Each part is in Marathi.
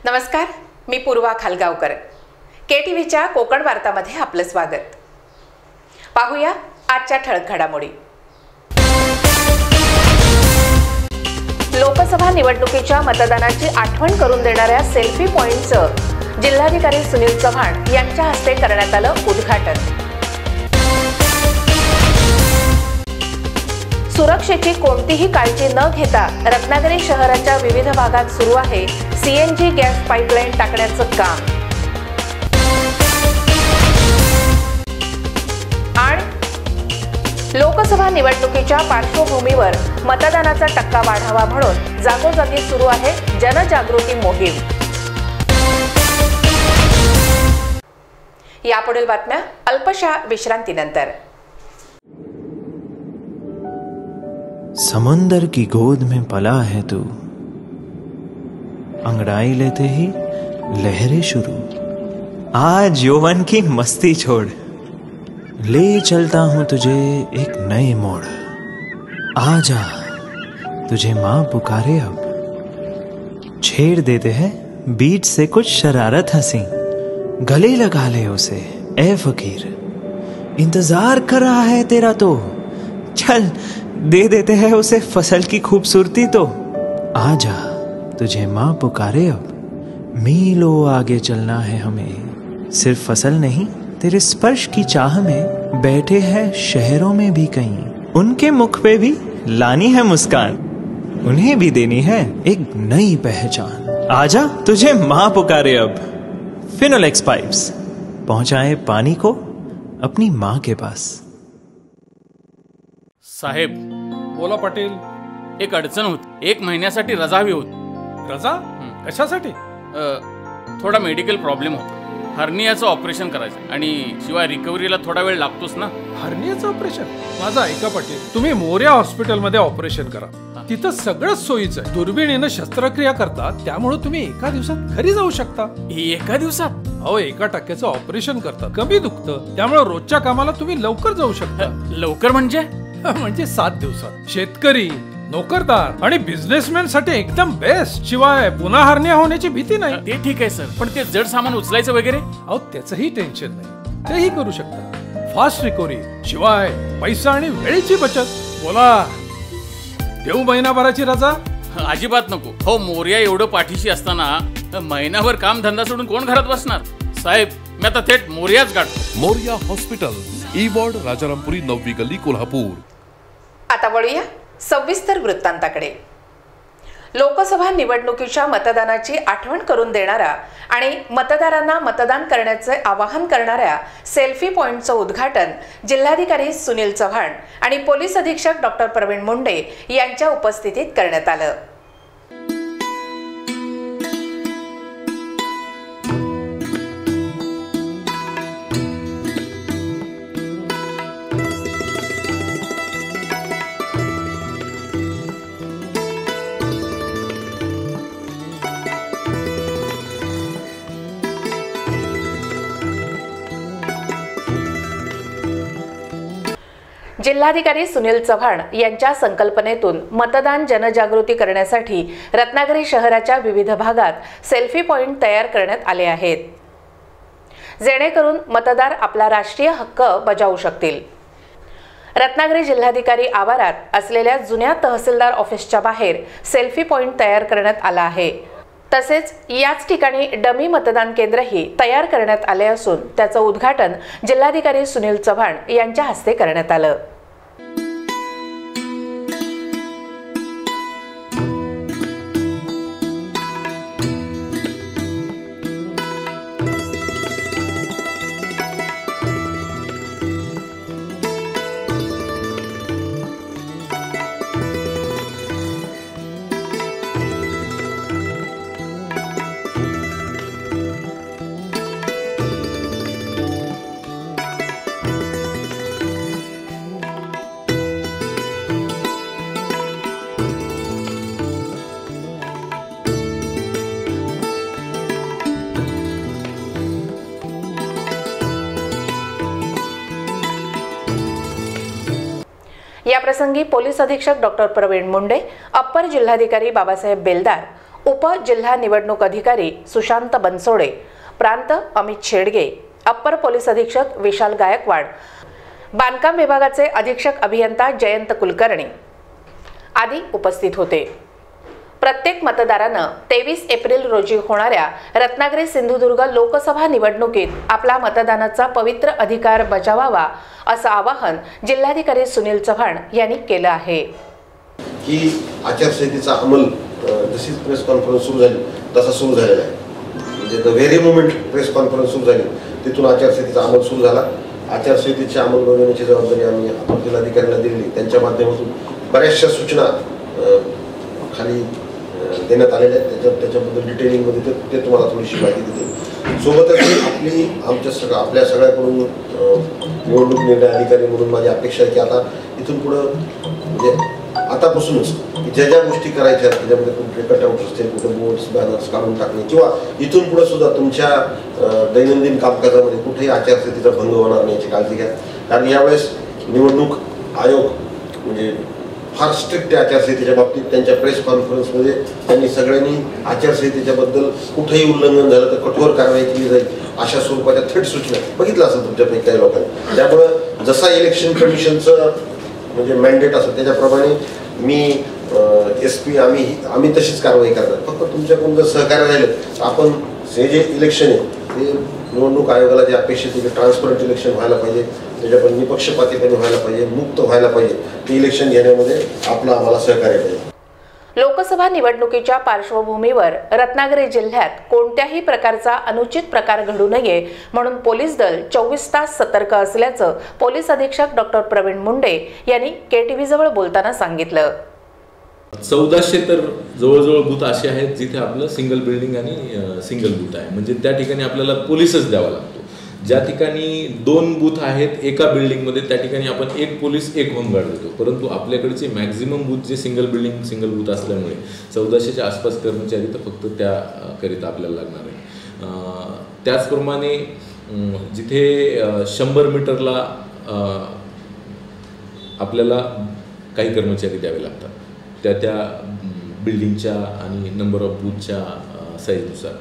नमस्कार, मी पूर्वा खालगावकर. KTVच्या कोकण वार्तामध्ये आपलं स्वागत. पाहूया आजच्या ठळक घडामोडी. लोकसभा निवडणुकीच्या मतदानाची आठवण करून देणाऱ्या सेल्फी पॉइंटचं जिल्हाधिकारी सुनील चव्हाण यांच्या हस्ते करण्यात आलं उद्घाटन. सुरक्षेची कोणतीही काळजी न घेता रत्नागिरी शहराच्या विविध भागात सुरू आहे CNG गॅस पाईपलाईन टाकण्याचं काम. आणि लोकसभा निवडणुकीच्या पार्श्वभूमीवर मतदानाचा टक्का वाढावा म्हणून जागोजागी सुरू आहे जनजागृती मोहीम. यापुढील बातम्या अल्पशा विश्रांतीनंतर. समंदर की गोद में पला है तू, अंगड़ाई लेते ही लहरें शुरू. आज यौवन की मस्ती छोड़, ले चलता हूं तुझे एक नए मोड़. आजा तुझे मां पुकारे अब, छेड़ देते हैं बीच से कुछ शरारत हंसी. गले लगा ले उसे ए फकीर, इंतजार कर रहा है तेरा तो. चल दे देते हैं उसे फसल की खूबसूरती तो. आजा तुझे मां पुकारे अब, मीलों आगे चलना है हमें. सिर्फ फसल नहीं तेरे स्पर्श की चाह में बैठे हैं शहरों में भी कहीं. उनके मुख पे भी लानी है मुस्कान, उन्हें भी देनी है एक नई पहचान. आजा तुझे मां पुकारे अब. फिनोलेक्स पाइप्स पहुंचाए पानी को अपनी मां के पास. साहेब, बोला पाटील. एक अडचण होती. 1 महिन्यासाठी रजा हवी होती. रजा? कशासाठी? थोडा मेडिकल प्रॉब्लेम होता. हर्नियाचं ऑपरेशन करायचं आणि शिवाय रिकव्हरीला थोडा वेळ लागतोच ना. हर्नियाचं ऑपरेशन? माझं ऐका पाटील, तुम्ही मोर्या हॉस्पिटलमध्ये ऑपरेशन करा. तिथं सगळंच सोयीचं आहे. दुर्बिणीनं शस्त्रक्रिया करतात, त्यामुळे तुम्ही एका दिवसात घरी जाऊ शकता. एका दिवसात? अहो, 1% ऑपरेशन करतात, कमी दुखतं, त्यामुळे रोजच्या कामाला तुम्ही लवकर जाऊ शकता. लवकर म्हणजे? म्हणजे 7 दिवसात. शेतकरी, नोकरदार आणि बिझनेसमॅन साठी एकदम बेस्ट. शिवाय पुन्हा हर्निया होण्याची भीती नाही. ते ठीक आहे सर, पण ते जड सामान उचलायचं वगैरे? अहो, त्याचंही टेन्शन नाही, तेही करू शकता. फास्ट रिकव्हरी, शिवाय पैसा आणि वेळेची बचत. बोला, देऊ महिनाभराची रजा? अजिबात नको. हो, मोर्या एवढं पाठीशी असताना महिनाभर काम धंदा सोडून कोण घरात बसणार? साहेब, मी आता थेट मोर्याच गाठतो. Morya hospital, E ward, Rajarampuri, 9वी गल्ली, कोल्हापूर. आता वळूया सविस्तर वृत्तांताकडे. लोकसभा निवडणुकीच्या मतदानाची आठवण करून देणारा आणि मतदारांना मतदान करण्याचे आवाहन करणाऱ्या सेल्फी पॉइंटचं उद्घाटन जिल्हाधिकारी सुनील चव्हाण आणि पोलीस अधीक्षक डॉक्टर प्रवीण मुंडे यांच्या उपस्थितीत करण्यात आलं. जिल्हाधिकारी सुनील चव्हाण यांच्या संकल्पनेतून मतदान जनजागृती करण्यासाठी रत्नागिरी शहराच्या विविध भागात सेल्फी पॉइंट तयार करण्यात आले आहेत, जेणेकरून मतदार आपला राष्ट्रीय हक्क बजावू शकतील. रत्नागिरी जिल्हाधिकारी आवारात असलेल्या जुन्या तहसीलदार ऑफिसच्या बाहेर सेल्फी पॉइंट तयार करण्यात आला आहे. तसेच याच ठिकाणी डमी मतदान केंद्रही तयार करण्यात आले असून त्याचं उद्घाटन जिल्हाधिकारी सुनील चव्हाण यांच्या हस्ते करण्यात आलं. याप्रसंगी पोलीस अधीक्षक डॉक्टर प्रवीण मुंडे, अप्पर जिल्हाधिकारी बाबासाहेब बेलदार, उप जिल्हा निवडणूक अधिकारी सुशांत बनसोडे, प्रांत अमित शेडगे, अप्पर पोलीस अधीक्षक विशाल गायकवाड, बांधकाम विभागाचे अधीक्षक अभियंता जयंत कुलकर्णी आदी उपस्थित होते. प्रत्येक मतदारानं 23 एप्रिल रोजी होणाऱ्या रत्नागिरी सिंधुदुर्ग लोकसभा निवडणुकीत आपला मतदानाचा पवित्र अधिकार बजावावा असं आवाहन जिल्हाधिकारी सुनील चव्हाण यांनी केलं आहे. की आचारसंहितेचा अंमल जशी प्रेस कॉन्फरन्स सुरू झाली तसा सुरू झालेला आहे. म्हणजे the very moment press conference सुरू झाली तिथून आचारसंहितेचा अंमल सुरू झाला. आचारसंहितेची अंमलबजावणीची जबाबदारी आम्ही आपण जिल्हाधिकाऱ्यांना दिलेली. त्यांच्या माध्यमातून बऱ्याचशा सूचना खाली देण्यात आलेल्या आहेत. त्याच्याबद्दल डिटेलिंगमध्ये ते तुम्हाला थोडीशी माहिती देते. सोबतच आपल्या सगळ्याकडून निवडणूक निर्णय अधिकारी म्हणून माझी अपेक्षा आहे की आता इथून पुढं म्हणजे आतापासूनच ज्या ज्या गोष्टी करायच्या आहेत त्याच्यामध्ये कुठे कटआउट असतील, कुठे बोर्ड्स बॅनर्स काढून टाकणे किंवा इथून पुढे सुद्धा तुमच्या दैनंदिन कामकाजामध्ये कुठेही आचारसंहितेचा भंग होणार नाही याची काळजी घ्या. कारण यावेळेस निवडणूक आयोग म्हणजे फार स्ट्रिक्ट आहे आचारसंहितेच्या बाबतीत. त्यांच्या प्रेस कॉन्फरन्समध्ये त्यांनी सगळ्यांनी आचारसंहितेच्या बद्दल कुठेही उल्लंघन झालं तर कठोर कारवाई केली जाईल अशा स्वरूपाच्या थेट सूचना बघितलं असेल तुमच्यापैकी काही लोकांनी. त्यामुळं जसा इलेक्शन कमिशनचं म्हणजे मॅन्डेट असेल त्याच्याप्रमाणे मी SP आम्ही तशीच कारवाई करणार. फक्त तुमच्याकडून जर सहकार्य राहिलं तर आपण हे जे इलेक्शन आहे ते निवडणूक आयोगाला जे अपेक्षित आहे ट्रान्सपरंट इलेक्शन व्हायला पाहिजे, त्याच्याकडून निपक्षपातीपणे व्हायला पाहिजे, मुक्त व्हायला पाहिजे. ते इलेक्शन घेण्यामध्ये आपलं आम्हाला सहकार्य पाहिजे. लोकसभा निवडणुकीच्या पार्श्वभूमीवर रत्नागिरी जिल्ह्यात कोणत्याही प्रकारचा अनुचित प्रकार घडू नये म्हणून पोलीस दल 24 तास सतर्क असल्याचं पोलीस अधीक्षक डॉक्टर प्रवीण मुंडे यांनी KTV जवळ बोलताना सांगितलं. 1400 तर जवळजवळ बूथ असे आहेत जिथे आपलं सिंगल बिल्डिंग आणि सिंगल बूथ आहे. म्हणजे त्या ठिकाणी आपल्याला पोलीसच द्यावा लागतो. ज्या ठिकाणी 2 बूथ आहेत एका बिल्डिंगमध्ये त्या ठिकाणी आपण 1 पोलीस 1 होमगार्ड देतो. परंतु आपल्याकडचे मॅक्झिमम बूथ जे सिंगल बिल्डिंग सिंगल बूथ असल्यामुळे 1400च्या आसपास कर्मचारी तर फक्त त्याकरिता आपल्याला लागणार आहे. त्याचप्रमाणे जिथे 100 मीटरला आपल्याला काही कर्मचारी द्यावे लागतात त्या बिल्डिंगच्या आणि नंबर ऑफ बूथच्या साईजनुसार.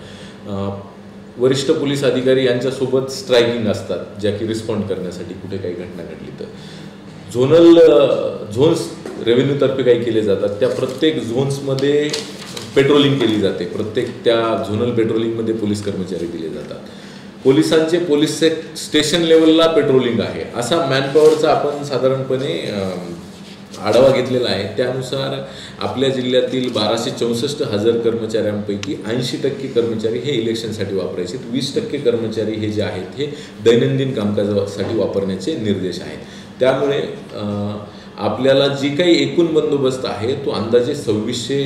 वरिष्ठ पोलीस अधिकारी यांच्यासोबत स्ट्रायकिंग असतात ज्या की रिस्पॉन्ड करण्यासाठी कुठे काही घटना घडली तर झोन्स रेव्हेन्यूतर्फे काही केले जातात. त्या प्रत्येक झोन्समध्ये पेट्रोलिंग केली जाते. प्रत्येक त्या झोनल पेट्रोलिंगमध्ये पोलीस कर्मचारी दिले जातात. पोलिसांचे पोलीस स्टेशन लेवलला पेट्रोलिंग आहे. असा मॅनपॉवरचा आपण साधारणपणे आढावा घेतलेला आहे. त्यानुसार आपल्या जिल्ह्यातील 1264,000 कर्मचाऱ्यांपैकी 80% कर्मचारी हे इलेक्शनसाठी वापरायचे. 20% कर्मचारी हे जे आहेत हे दैनंदिन कामकाजासाठी वापरण्याचे निर्देश आहेत. त्यामुळे आपल्याला जी काही एकूण बंदोबस्त आहे तो अंदाजे 2600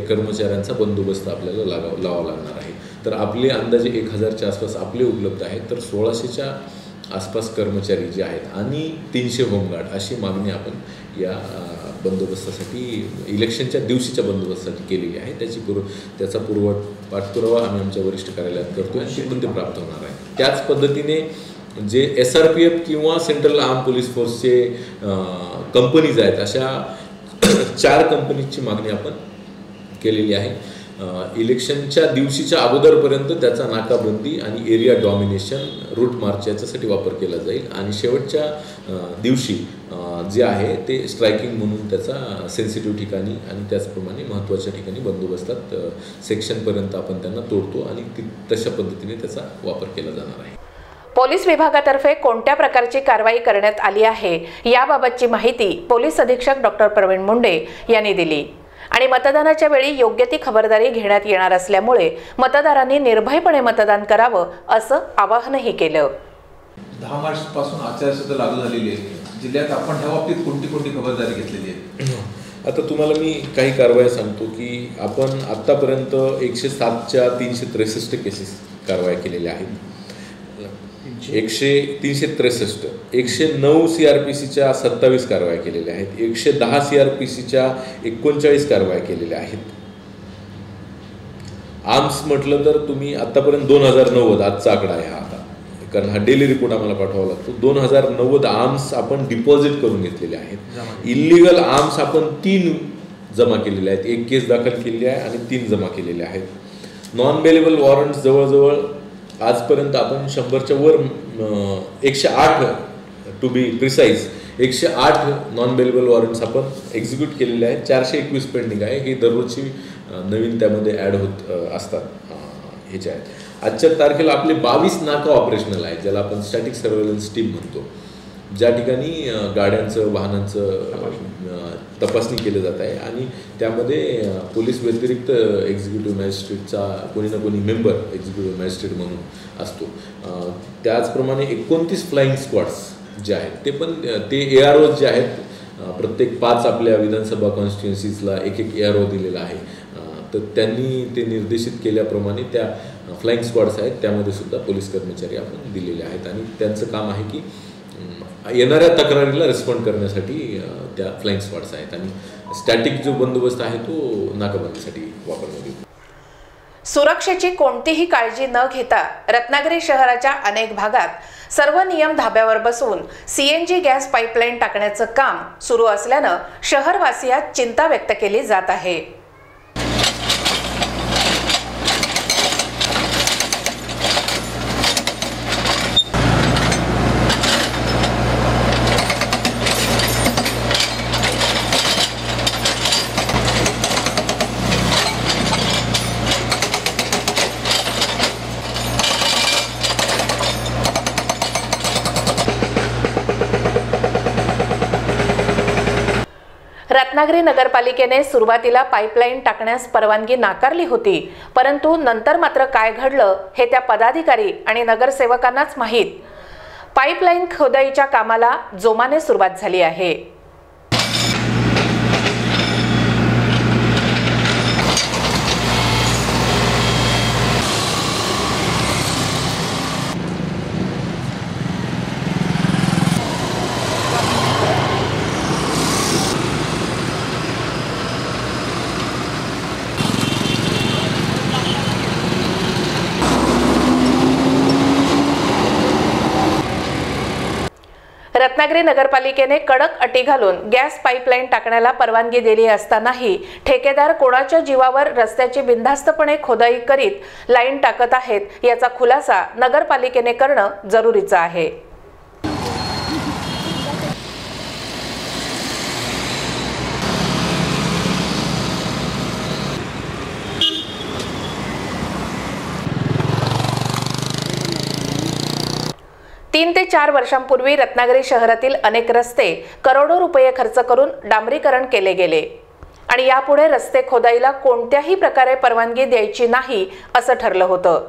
कर्मचाऱ्यांचा बंदोबस्त आपल्याला लावावा लागणार आहे. तर आपले अंदाजे 1000च्या आसपास आपले उपलब्ध आहेत. तर 1600च्या आसपास कर्मचारी जे आहेत आणि 300 होमगार्ड अशी मागणी आपण या बंदोबस्तासाठी इलेक्शनच्या दिवशीच्या बंदोबस्तासाठी केलेली आहे. त्याचा पाठपुरावा आम्ही आमच्या वरिष्ठ कार्यालयात करतो आणि ते प्राप्त होणार आहे. त्याच पद्धतीने जे SRPF किंवा सेंट्रल आर्म पोलीस फोर्सचे कंपनीज आहेत अशा 4 कंपनीजची मागणी आपण केलेली आहे. इलेक्शनच्या दिवशीच्या अगोदरपर्यंत त्याचा नाकाबंदी आणि एरिया डॉमिनेशन रूट मार्च याच्यासाठी वापर केला जाईल आणि शेवटच्या दिवशी जे आहे ते स्ट्रायकिंग म्हणून त्याचा सेन्सिटिव्ह ठिकाणी आणि त्याचप्रमाणे महत्त्वाच्या ठिकाणी बंदोबस्तात सेक्शनपर्यंत आपण त्यांना तोडतो आणि तशा पद्धतीने त्याचा वापर केला जाणार आहे. पोलीस विभागातर्फे कोणत्या प्रकारची कारवाई करण्यात आली आहे याबाबतची माहिती पोलीस अधीक्षक डॉक्टर प्रवीण मुंडे यांनी दिली आणि मतदानाच्या वेळी योग्य ती खबरदारी घेण्यात येणार असल्यामुळे मतदारांनी निर्भयपणे मतदान करावं असं आवाहनही केलं. 10 मार्च पासून आचारसंहिता लागू झालेली आहे. जिल्ह्यात आपण ह्या बाबतीत कोणती खबरदारी घेतलेली आहे? आता तुम्हाला मी काही कारवाया सांगतो की आपण आत्तापर्यंत 107च्या 363 केसेस कारवाया केलेल्या आहेत. 363 109 CRPCच्या 27 कारवाया केलेल्या आहेत. 110 CRPCच्या 39 कारवाया केलेल्या आहेत. आर्म्स म्हटलं तर तुम्ही आतापर्यंत 2090 आजचा आकडा आहे हा आता कारण हा डेली रिपोर्ट आम्हाला पाठवावा लागतो. 2090 आर्म्स आपण डिपॉझिट करून घेतलेले आहेत. इल्लीगल आर्म्स आपण 3 जमा केलेल्या आहेत. 1 केस दाखल केलेली आहे आणि 3 जमा केलेले आहेत. नॉन बेलेबल वॉरंट जवळजवळ आजपर्यंत आपण 100च्या वर 108 to be precise 108 non bailable warrants आपण एक्झिक्यूट केलेले आहेत. 421 पेंडिंग आहे. ही दररोजची नवीन त्यामध्ये ॲड होत असतात ह्याच्या आहेत. आजच्या तारखेला आपले 22 नाका ऑपरेशनल आहेत, ज्याला आपण स्टॅटिक सर्व्हेलन्स टीम म्हणतो, ज्या ठिकाणी गाड्यांचं वाहनांचं तपासणी केली जात आहे आणि त्यामध्ये पोलीस व्यतिरिक्त एक्झिक्युटिव्ह मॅजिस्ट्रेटचा कोणी ना कोणी मेंबर एक्झिक्युटिव्ह मॅजिस्ट्रेट म्हणून असतो. त्याचप्रमाणे 29 फ्लाईंग स्क्वॉड्स जे आहेत ते पण ते AROs जे आहेत प्रत्येक 5 आपल्या विधानसभा कॉन्स्टिट्युएन्सीजला एक ARO दिलेला आहे. तर त्यांनी ते निर्देशित केल्याप्रमाणे त्या फ्लाईंग स्क्वॉड्स आहेत त्यामध्ये सुद्धा पोलीस कर्मचारी आपण दिलेले आहेत आणि त्यांचं काम आहे की येणाऱ्या तक्रारीला रिस्पॉन्ड करण्यासाठी त्या फ्लाईंग स्क्वॉड्स आहेत आणि स्टॅटिक जो बंदोबस्त आहे तो नाकाबंदीसाठी वापरण्यात येतो. सुरक्षेची कोणतीही काळजी न घेता रत्नागिरी शहराच्या अनेक भागात सर्व नियम धाब्यावर बसवून CNG गॅस पाईपलाईन टाकण्याचं काम सुरू असल्यानं शहरवासियात चिंता व्यक्त केली जात आहे. रत्नागिरी नगरपालिकेने सुरुवातीला पाईपलाईन टाकण्यास परवानगी नाकारली होती, परंतु नंतर मात्र काय घडलं हे त्या पदाधिकारी आणि नगरसेवकांनाच माहीत. पाईपलाईन खोदाईच्या कामाला जोमाने सुरुवात झाली आहे. रत्नागिरी नगरपालिकेने कडक अटी घालून गॅस पाईपलाईन टाकण्याला परवानगी दिली असतानाही ठेकेदार कोणाच्या जीवावर रस्त्याची बिनधास्तपणे खोदाई करीत लाईन टाकत आहेत याचा खुलासा नगरपालिकेने करणं जरुरीचं आहे. तीन ते 4 वर्षांपूर्वी रत्नागिरी शहरातील अनेक रस्ते करोडो रुपये खर्च करून डांबरीकरण केले गेले आणि यापुढे रस्ते खोदाईला कोणत्याही प्रकारे परवानगी द्यायची नाही असं ठरलं होतं.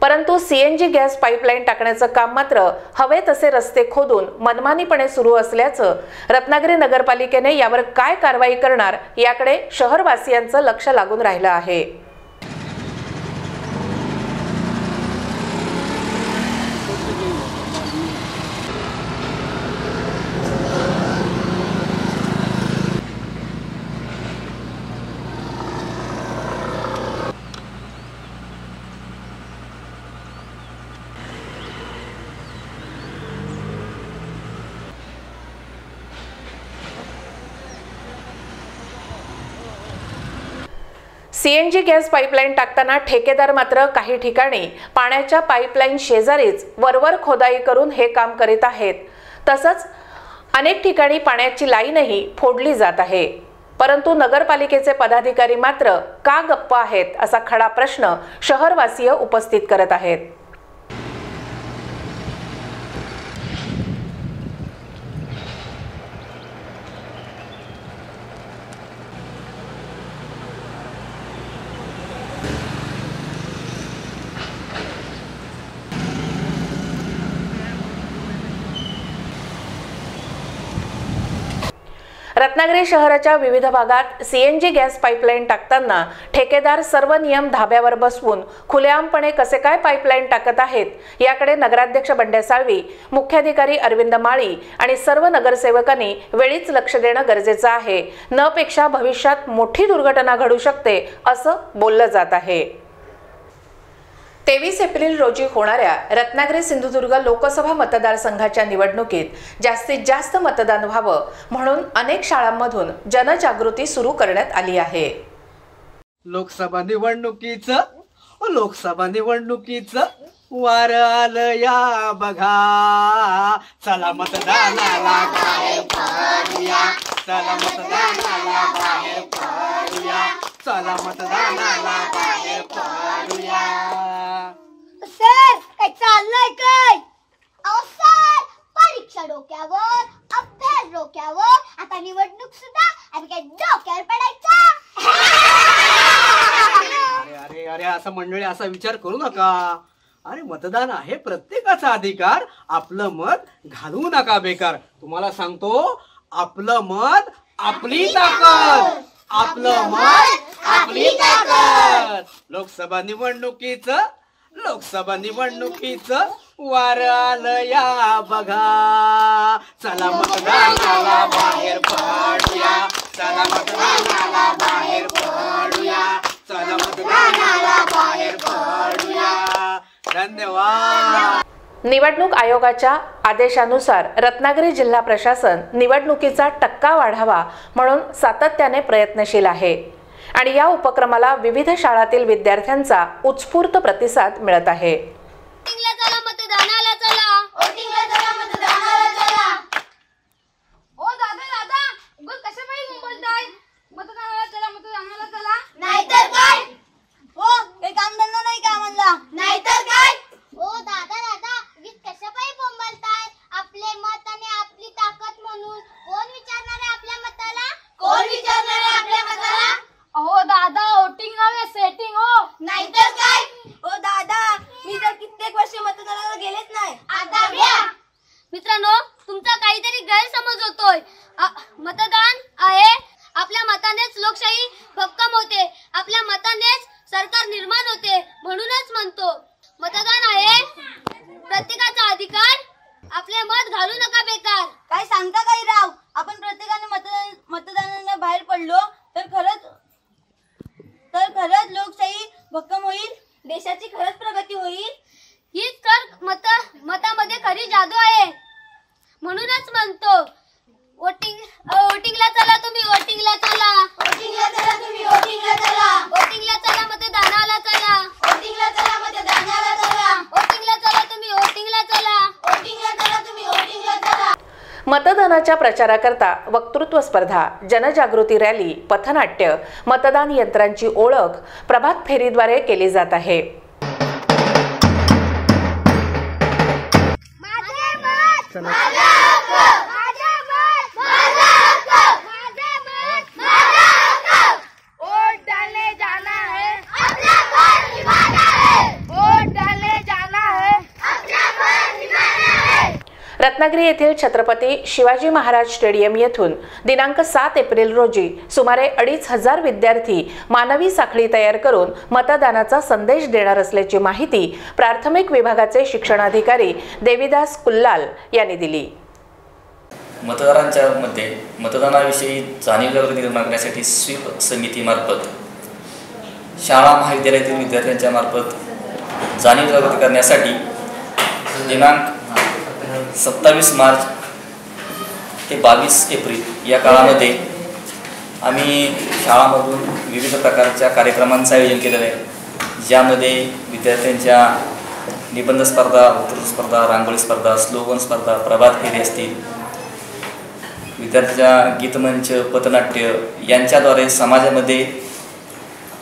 परंतु CNG गॅस पाईपलाईन टाकण्याचं काम मात्र हवे तसे रस्ते खोदून मनमानीपणे सुरू असल्याचं रत्नागिरी नगरपालिकेने यावर काय कारवाई करणार याकडे शहरवासियांचं लक्ष लागून राहिलं आहे. CNG गॅस पाईपलाईन टाकताना ठेकेदार मात्र काही ठिकाणी पाण्याच्या पाईपलाईन शेजारीच वरवर खोदाई करून हे काम करीत आहेत. तसंच अनेक ठिकाणी पाण्याची लाईनही फोडली जात आहे. परंतु नगरपालिकेचे पदाधिकारी मात्र का गप्प आहेत असा खडा प्रश्न शहरवासीय उपस्थित करत आहेत. रत्नागिरी शहराच्या विविध भागात CNG गॅस पाईपलाईन टाकताना ठेकेदार सर्व नियम धाब्यावर बसवून खुलेआमपणे कसे काय पाईपलाईन टाकत आहेत याकडे नगराध्यक्ष बंड्या साळवी, मुख्याधिकारी अरविंद माळी आणि सर्व नगरसेवकांनी वेळीच लक्ष देणं गरजेचं आहे. नपेक्षा भविष्यात मोठी दुर्घटना घडू शकते असं बोललं जात आहे. 23 एप्रिल रोजी होणाऱ्या रत्नागिरी सिंधुदुर्ग लोकसभा मतदारसंघाच्या निवडणुकीत जास्तीत जास्त मतदान व्हावं म्हणून अनेक शाळांमधून जनजागृती सुरू करण्यात आली आहे. लोकसभा निवडणुकीचं वार आलं या बघा, चला मतदानाला बाहेर पडूया, चला मतदानाला बाहेर पडूया, चला मतदानाला बाहेर पडूया. सर काय चाललंय काय? अहो सर, परीक्षा डोक्यावर, अभ्यास डोक्यावर, आता निवडणूक सुद्धा आणि काय डोक्यावर पडायचा. अरे अरे असं मंडळी असा विचार करू नका. अरे मतदान आहे प्रत्येकाचा अधिकार, आपलं मत घालवू नका बेकार. तुम्हाला सांगतो, आपलं मत आपली ताकद, आपलं मत आपली ताकद. लोकसभा निवडणुकीचं वार आलं या बघा, चला मतदानाला बाहेर पडूया, चला मतदानाला बाहेर पडूया, चला मतदानाला बाहेर पडूया. धन्यवाद. निवडणूक आयोगाच्या आदेशानुसार रत्नागिरी जिल्हा प्रशासन निवडणुकीचा टक्का वाढावा म्हणून सातत्याने प्रयत्नशील आहे आणि या उपक्रमाला विविध शाळांतील विद्यार्थ्यांचा उत्स्फूर्त प्रतिसाद मिळत आहे. नाहीतर काय? हो, काही कामधंदा नाही का म्हणला? नाहीतर काय? ओ दादा उगीच कशापायी बोंबलताय? आपले मत आणि आपली ताकद म्हणून कोण विचारणार आहे आपल्या मताला? कोण विचारणार आहे आपल्या मताला? अहो दादा, वोटिंग नव्हे सेटिंग हो. नाहीतर काय? ओ दादा, मी तर कित्येक वर्ष मतदानाला गेलेच नाही. आता घ्या. मित्रांनो, तुमचा काहीतरी गैरसमज होतोय. मतदान आहे, आपल्या मतानेच लोकशाही भक्कम होते, आपल्या मतानेच सरकार निर्माण होते. म्हणूनच म्हणतो, मतदान आहे प्रत्येकाचा अधिकार, आपले मत घालू नका बेकार. काय सांगता काही राव? आपण प्रत्येकाने मतदानाला बाहेर पडलो तर खरंच लोकशाही भक्कम होईल, देशाची खरंच प्रगती होईल. हीच तर मतामध्ये खरी जादू आहे. म्हणूनच म्हणतो, वोटिंगला चला तुम्ही, वोटिंगला चला, वोटिंगला चला तुम्ही, वोटिंगला चला, वोटिंगला चला, मतदानाला चला, वोटिंगला चला, मतदानाला चला, वोटिंगला चला तुम्ही, वोटिंगला चला, वोटिंगला चला तुम्ही, वोटिंगला चला. मतदानाच्या प्रचाराकरता वक्तृत्व स्पर्धा, जनजागृती रॅली, पथनाट्य, मतदान यंत्रांची ओळख प्रभात फेरीद्वारे केली जात आहे. रत्नागिरी येथील छत्रपती शिवाजी महाराज स्टेडियम येथून दिनांक 7 एप्रिल रोजी सुमारे 2500 विद्यार्थी मानवी साखळी तयार करून मतदानाचा संदेश देणार असल्याची माहिती प्राथमिक विभागाचे शिक्षणाधिकारी देवीदास कुल्लाल यांनी दिली. मतदारांच्या मध्ये मतदानाविषयी जाणीव जागृती निर्माण करण्यासाठी स्वीप समितीमार्फत शाळा महाविद्यालयातील विद्यार्थ्यांच्या मार्फत जाणीव जागृती करण्यासाठी दिनांक 27 मार्च ते 22 एप्रिल या काळामध्ये आम्ही शाळांमधून विविध प्रकारच्या कार्यक्रमांचं आयोजन केलेलं आहे, ज्यामध्ये विद्यार्थ्यांच्या निबंध स्पर्धा, वक्तृत्व स्पर्धा, रांगोळी स्पर्धा, स्लोगन स्पर्धा, प्रभात फेरी असतील, विद्यार्थ्यांच्या गीतमंच, पथनाट्य यांच्याद्वारे समाजामध्ये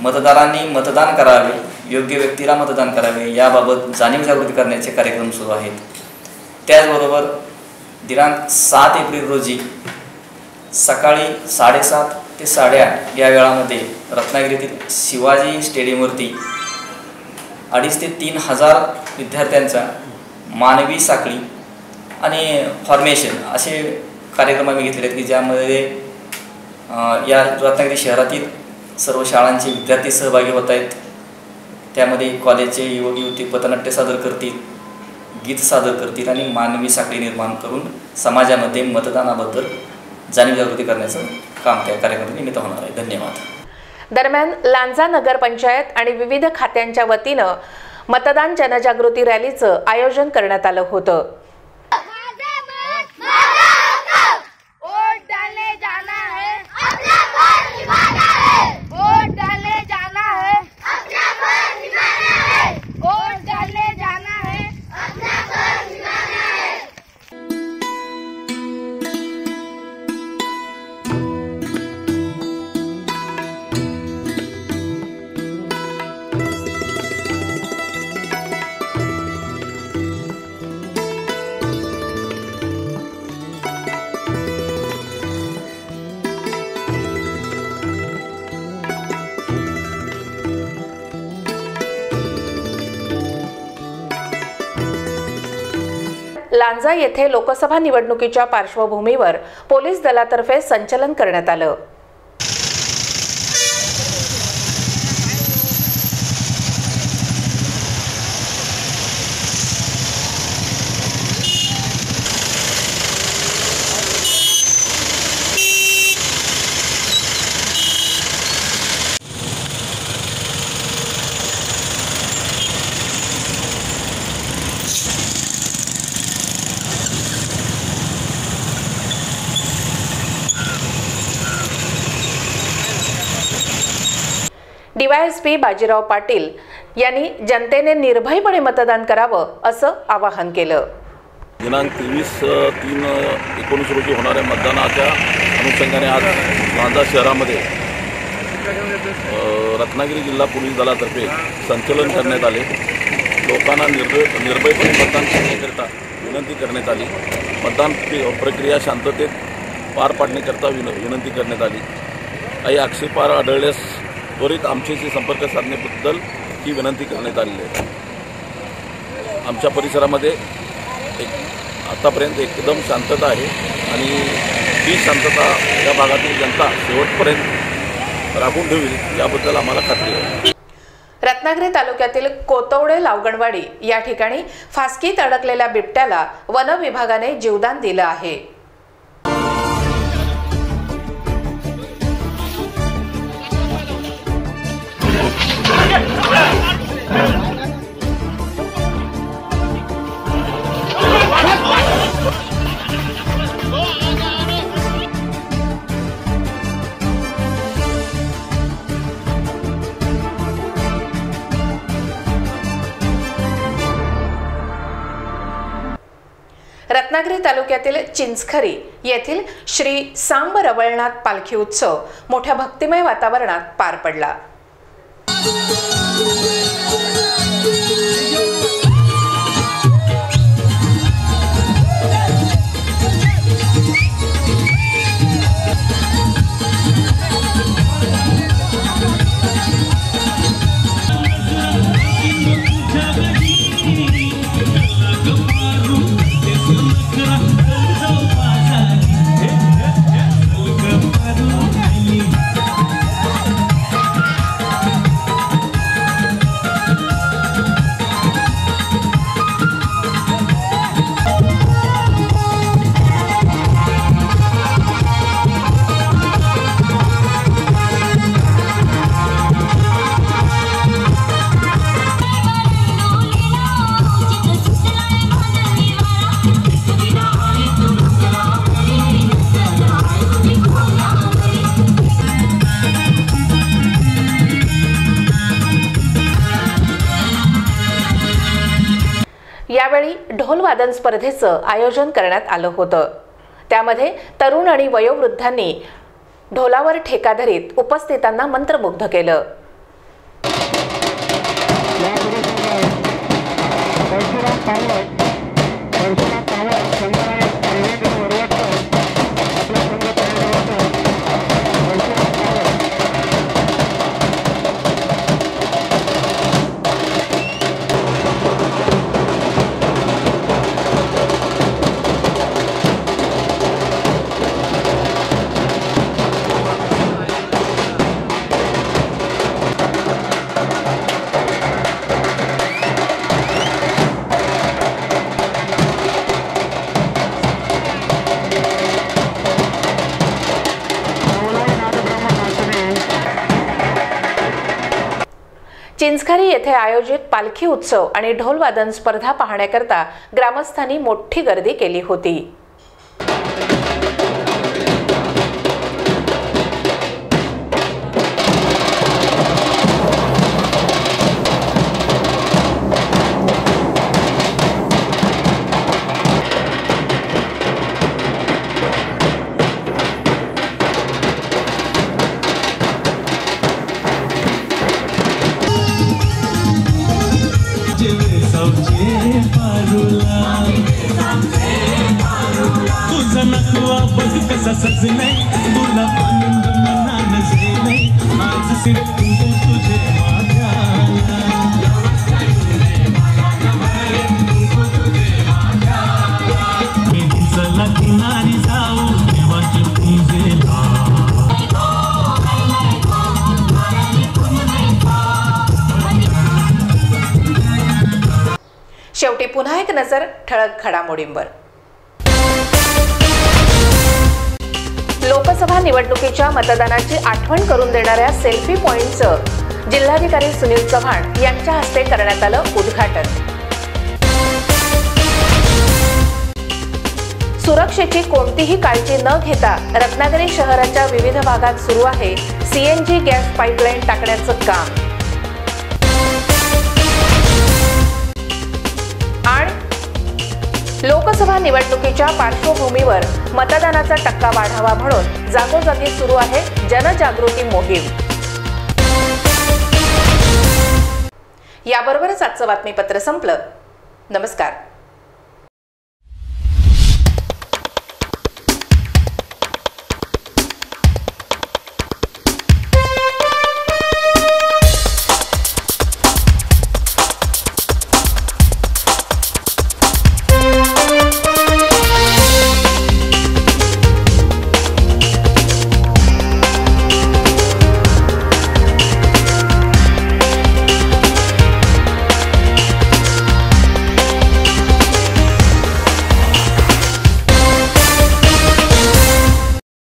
मतदारांनी मतदान करावे, योग्य व्यक्तीला मतदान करावे याबाबत जाणीव जागृती करण्याचे कार्यक्रम सुरू आहेत. त्याचबरोबर दिनांक 7 एप्रिल रोजी सकाळी 7:30 ते 8:30 या वेळामध्ये रत्नागिरीतील शिवाजी स्टेडियमवरती 2,500 ते 3,000 विद्यार्थ्यांचा मानवी साखळी आणि फॉर्मेशन असे कार्यक्रम आम्ही घेतलेले आहेत, की ज्यामध्ये या रत्नागिरी शहरातील सर्व शाळांचे विद्यार्थी सहभागी होत आहेत. त्यामध्ये कॉलेजचे युवक युवती पथनाट्य सादर करतील, गीत सादर करतील आणि मानवी साखळी निर्माण करून समाजामध्ये मतदानाबद्दल जाणीव जागृती करण्याचं काम त्या कार्यक्रमानिमित्त होणार आहे. धन्यवाद. दरम्यान लांजा नगरपंचायत आणि विविध खात्यांच्या वतीनं मतदान जनजागृती रॅलीचं आयोजन करण्यात आलं होतं. लांजा येथे लोकसभा निवडणुकीच्या पार्श्वभूमीवर पोलीस दलातर्फे संचलन करण्यात आलं. डीवायएसपी बाजीराव पाटील यांनी जनतेने निर्भयपणे मतदान करावं असं आवाहन केलं. दिनांक 23/3/19 रोजी होणाऱ्या मतदानाच्या अनुषंगाने आज लांजा शहरामध्ये रत्नागिरी जिल्हा पोलीस दलातर्फे संचलन करण्यात आले. लोकांना निर्भयपणे मतदान करण्याकरिता विनंती करण्यात आली. मतदान प्रक्रिया शांततेत पार पाडण्याकरिता विनंती करण्यात आली. काही आक्षेपार्ह आढळल्यास त्वरित आमच्याशी संपर्क साधण्याबद्दल ही विनंती करण्यात आलेली आहे. आमच्या परिसरामध्ये आतापर्यंत एकदम शांतता आहे आणि ही शांतता या भागातील जनता शेवटपर्यंत राखून ठेवील याबद्दल आम्हाला खात्री आहे. रत्नागिरी तालुक्यातील कोतवडे लावगणवाडी या ठिकाणी फासकीत अडकलेल्या बिबट्याला वन विभागाने जीवदान दिलं आहे. रत्नागिरी तालुक्यातील चिंचखरी येथील श्री सांब रवळनाथ पालखी उत्सव मोठ्या भक्तिमय वातावरणात पार पडला. यावेळी ढोल वादन स्पर्धेचं आयोजन करण्यात आलं होतं. त्यामध्ये तरुण आणि वयोवृद्धांनी ढोलावर ठेका धरीत उपस्थितांना मंत्रमुग्ध केलं. चिंचखारी येथे आयोजित पालखी उत्सव आणि ढोलवादन स्पर्धा पाहण्याकरता ग्रामस्थांनी मोठी गर्दी केली होती. शेवटी पुन्हा एक नजर ठळक घडामोडींवर. लोकसभा निवडणुकीच्या मतदानाची आठवण करून देणाऱ्या सेल्फी पॉइंटचं जिल्हाधिकारी सुनील चव्हाण यांच्या हस्ते करण्यात आलं उद्घाटन. सुरक्षेची कोणतीही काळजी न घेता रत्नागिरी शहराच्या विविध भागात सुरू आहे सीएनजी गॅस पाईपलाईन टाकण्याचं काम. आणि लोकसभा निवडणुकीच्या पार्श्वभूमीवर मतदानाचा टक्का वाढावा म्हणून जागोजागी सुरू आहे जनजागृती मोहीम. याबरोबरच आजचं बातमीपत्र संपलं. नमस्कार.